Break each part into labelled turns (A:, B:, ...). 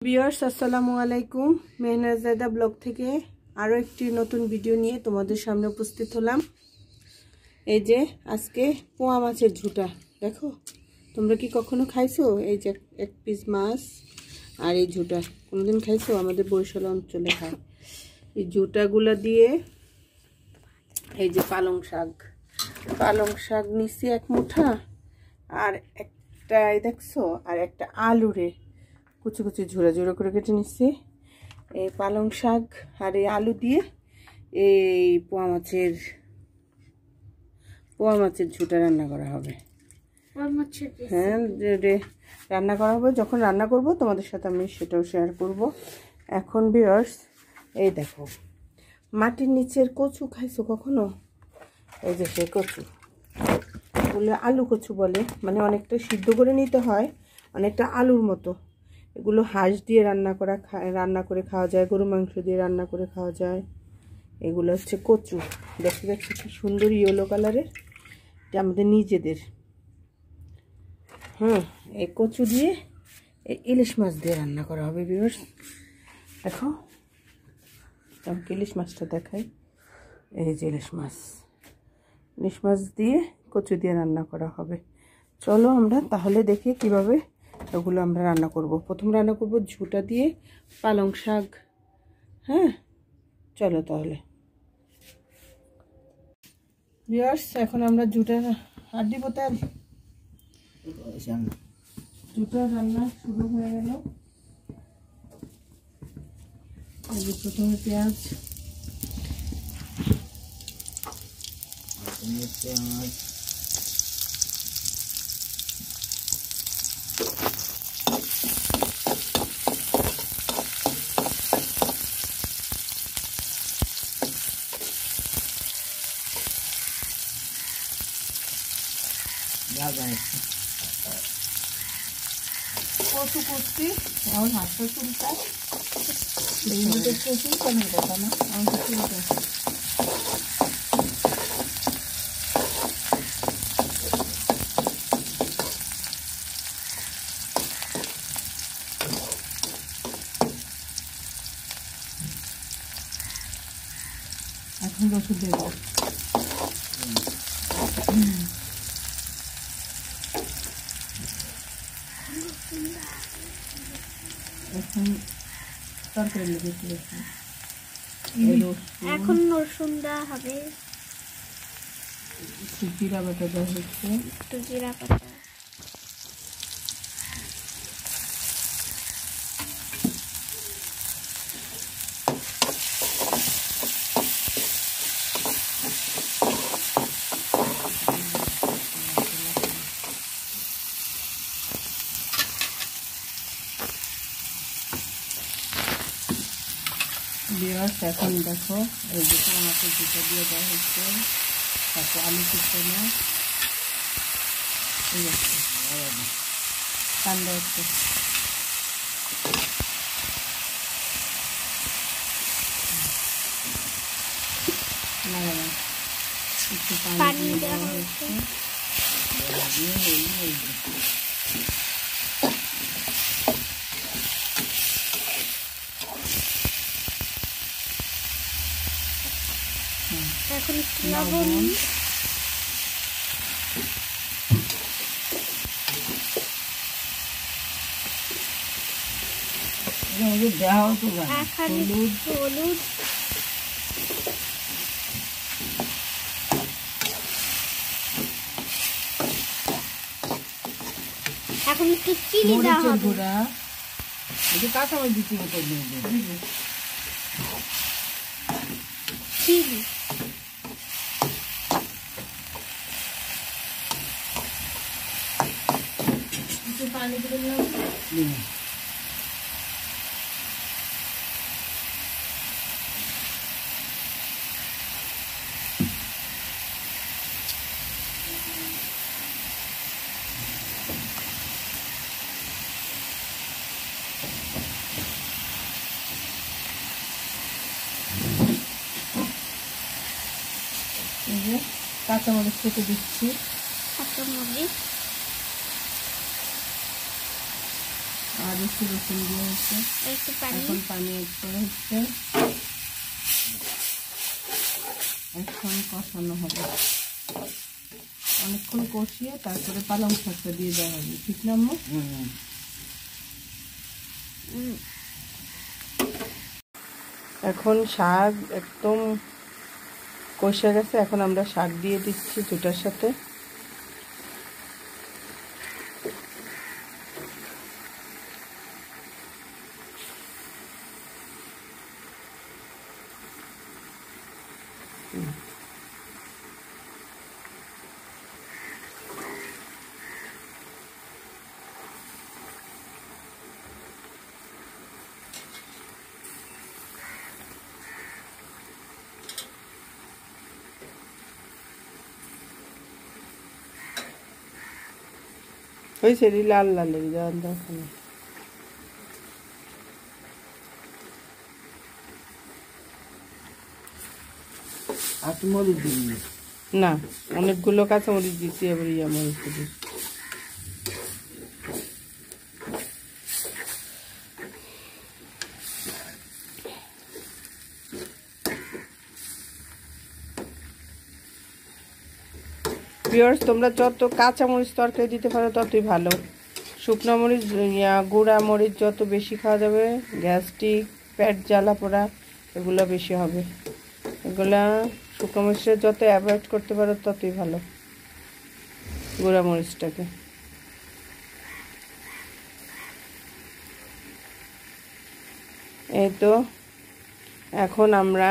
A: Viewers আসসালামু আলাইকুম। মেহনাজাদা blog থেকে আরও একটি নতুন ভিডিও নিয়ে তোমাদের সামনে উপস্থিত হলাম। এই যে আজকে পোয়া মাছের ঝুটা দেখো, তোমরা কি কখনো খাইছো? এই যে এক পিস মাছ আর এই ঝুটা কোনোদিন খাইছো? আমাদের বরিশাল অঞ্চলে খায়। এই ঝুটাগুলো দিয়ে এই যে পালং শাক নিচ্ছি এক মুঠা, আর একটা এই দেখছো, আর একটা আলুরে কুচি কুচি ঝুড়া ঝুড়ো করে কেটে নিচ্ছি। এই পালং শাক আর এই আলু দিয়ে এই পোয়া মাছের ঝুটা রান্না করা হবে। হ্যাঁ, রান্না করা হবে। যখন রান্না করব তোমাদের সাথে আমি সেটাও শেয়ার করব। এখন ভিউয়ার্স এই দেখো, মাটির নিচের কচু খাইছো কখনো? এই যে সেই কচু বলে আলু কচু বলে, মানে অনেকটা সিদ্ধ করে নিতে হয়, অনেকটা আলুর মতো। এগুলো হাঁস দিয়ে রান্না করে খাওয়া যায়, গরু মাংস দিয়ে রান্না করে খাওয়া যায়। এগুলো হচ্ছে কচু, দেখতে কি সুন্দর ইয়েলো কালারের, এটা আমাদের নিজেদের। এই কচু দিয়ে এই ইলিশ মাছ দিয়ে রান্না করা হবে ভিউয়ার্স। দেখো আমাকে ইলিশ মাছটা দেখাই। এই যে ইলিশ মাছ দিয়ে কচু দিয়ে রান্না করা হবে। চলো আমরা তাহলে দেখি কিভাবে এগুলো আমরা রান্না করব। প্রথম রান্না করব ঝুটা দিয়ে পালং শাক। হ্যাঁ চলো তাহলে ভিউয়ার্স, এখন আমরা ঝুটা আর দিব তেল। ঝুটা রান্না শুরু হয়ে গেল। প্রথমে পেঁয়াজ, কচু করছি আমার হাতটা চুলটায় প্রচুর কমে দেখা না আমাকে চুলটা। এখন রসুন দেব। এখন তরকারি লেগেছি,
B: এখন রসুন দেওয়া হবে,
A: জিরা বাটা দেওয়া হচ্ছে,
B: একটু জিরা পাতা,
A: এখন দেখো এই যে আমাকে দুটো দিয়ে দেওয়া হচ্ছে, তারপর আলু কুচনো ঠান্ডা হচ্ছে। একটু পানি দেওয়া হচ্ছে।
B: এখন একটু লবণ, হলুদ, এখন একটু চিনি দেওয়া হবে,
A: কাঁচামরিচ দিচ্ছি,
B: চিনি,
A: পানি দিয়ে কাঁচামরিচ কেটে দিচ্ছি।
B: কাঁচামরিচ
A: আর বেশি রসুন দিয়ে হচ্ছে।
B: একটু পানি,
A: এখন পানি অ্যাড করে হচ্ছে এখন কষানো হবে। অনেকক্ষণ কষিয়ে তারপরে পালং শাকটা দিয়ে দেওয়া হবে, ঠিক না আম্মু? এখন শাক একদম কষে গেছে, এখন আমরা শাক দিয়ে দিচ্ছি ঝুটার সাথে। হয়েছে লাল লাল দেওয়ার দরকার নেই। না, অনেকগুলো কাঁচামরিচ দিচ্ছি, এবার মরিচ দিচ্ছি। ভিউয়ার্স, তোমরা যত কাঁচামরিচ তরকারি দিতে পারো ততই ভালো। শুকনো মরিচ, গুঁড়া মরিচ যত বেশি খাওয়া যাবে, গ্যাস্ট্রিক, পেট জ্বালা পোড়া এগুলো বেশি হবে। এগুলা শুকনো মরিচটা যত অ্যাভয়েড করতে পারো ততই ভালো, গুঁড়া মরিচটাকে। এই তো এখন আমরা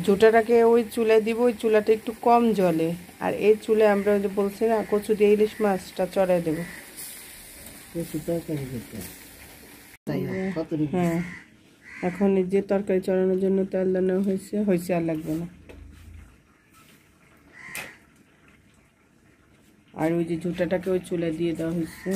A: ঝুটাটাকে ওই চুলায় দিব, ওই চুলাটা একটু কম জলে, আর এই চুলায় আমরা যে বলছি না কচু দিয়ে ইলিশ মাছটা চড়াই দেবো। হ্যাঁ, এখন এই যে তরকারি চড়ানোর জন্য তেল দেওয়া হয়েছে আর লাগবে না। আর ওই যে ঝুটাটাকে ওই চুলায় দিয়ে দেওয়া হয়েছে।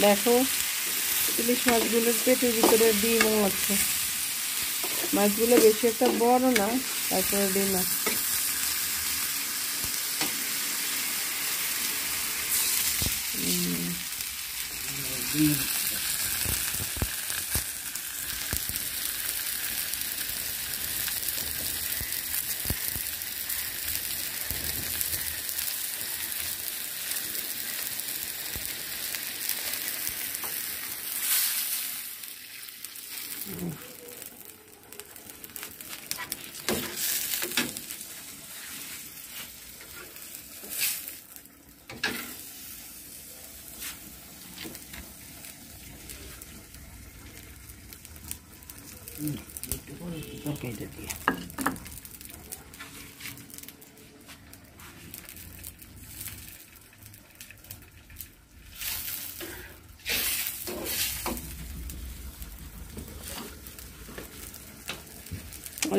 A: দেখো ইলিশ মাছগুলোর পেটের ভিতরে ডিম আছে, মাছগুলো বেশি একটা বড় না, তারপরে ডিম আছে। তরকারিটা দিয়ে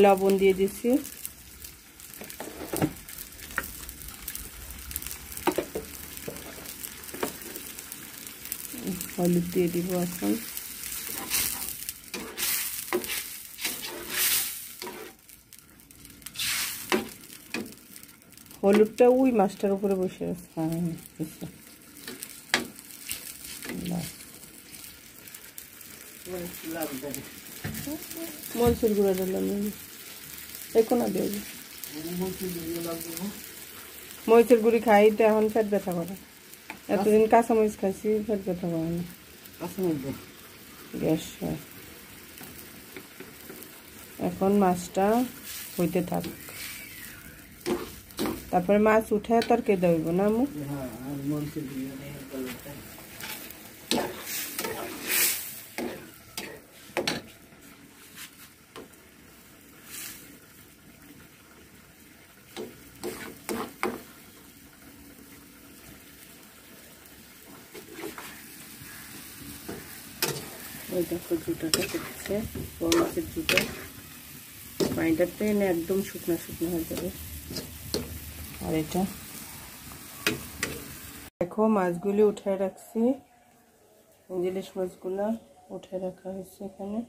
A: লবণ দিয়ে দিচ্ছি, হলুদ দিয়ে দিব এখন। হলুদটা ওই মাছটার উপরে বসে আছে। হ্যাঁ, মরিচের গুঁড়া দিলাম, এখন দিয়ে মরিচের গুঁড়ি খাইতে এখন পেট ব্যথা করে। এতদিন কাঁচামরিচ খাইছি, পেট ব্যথা করে না, গ্যাস হয়। এখন মাছটা হইতে থাক, তারপরে মাছ উঠে তরকারি দেব না আম্মু? ওই দেখো জুটাটা করছে, পোয়া মাছের জুটা। পানিটা টেনে একদম শুকনো শুকনো হয়ে যাবে। আর এটা দেখো মাছগুলি উঠে রাখছি, ইলিশ মাছগুলো উঠে রাখা হয়েছে এখানে।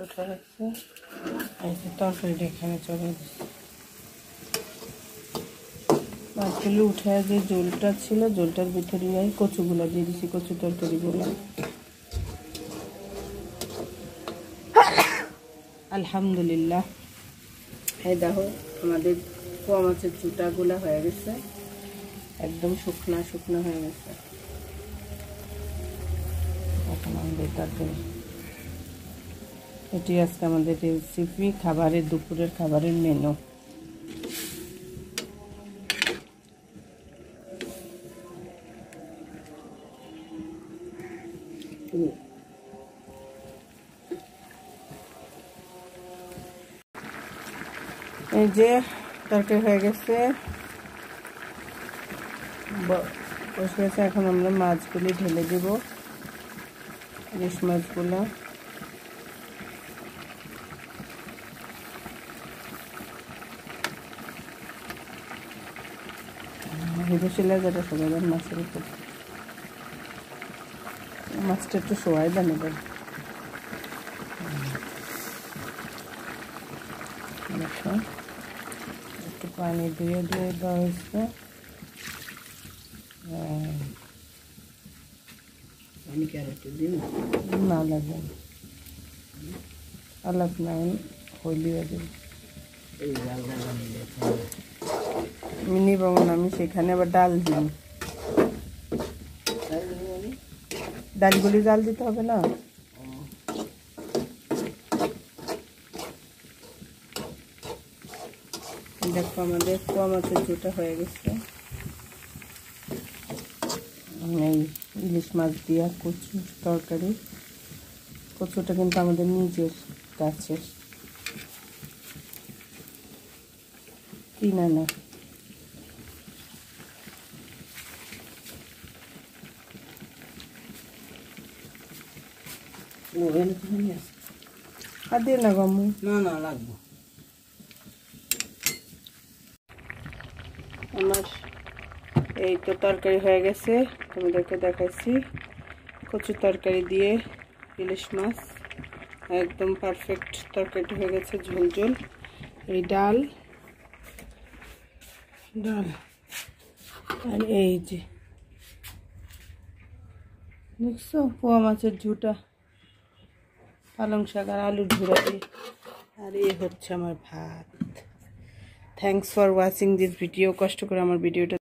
A: উঠে রাখছি, এই যে তরকারিটা এখানে চলে দিচ্ছি। মাছগুলো উঠে যে জলটা ছিল, জলটার ভিতরে কচুগুলো দিয়ে দিচ্ছি, কচু তরকারিগুলো। আলহামদুলিল্লাহ। এই দেখো আমাদের পোয়া মাছের জুটাগুলো হয়ে গেছে, একদম শুকনা শুকনো হয়ে গেছে। এখন আমাদের তরকারি, এটি আজকে আমাদের রেসিপি, খাবারের দুপুরের খাবারের মেনু। এই যে তরকারি হয়ে গেছে, বসে গেছে। এখন আমরা মাছগুলি ঢেলে দেব, ইলিশ মাছগুলো। হিরোশিলা যেটা সবাই মাছের উপর, মাছটা একটু সবাই বানাবেন। একটু পানি দিয়ে দিয়ে দেওয়া হয়েছে। না লাগে, আলাপ নাই হইলিয়ে দেব। মিনি বামন আমি সেখানে আবার ডাল দিই, ডালগুলি জাল দিতে হবে না। দেখো আমাদের পোয়া মাছের জুটা হয়ে গেছে। এই ইলিশ মাছ দিয়া কচু তরকারি। কচুটা কিন্তু আমাদের নিজের গাছের, কিনা না। আর দিয়ে না গমু, না না লাগবো। আমার এই তো তরকারি হয়ে গেছে, তোমাদেরকে দেখাইছি। কচু তরকারি দিয়ে ইলিশ মাছ, একদম পারফেক্ট তরকারিটা হয়ে গেছে, ঝোল ঝোল। এই ডাল ডাল আর এই যে দেখছো পোয়া মাছের ঝুটা, পালং শাক আর আলুর ঝুড়া দিয়ে। আর এই হচ্ছে আমার ভাত। Thanks for watching this video. কষ্ট করে আমার ভিডিওটা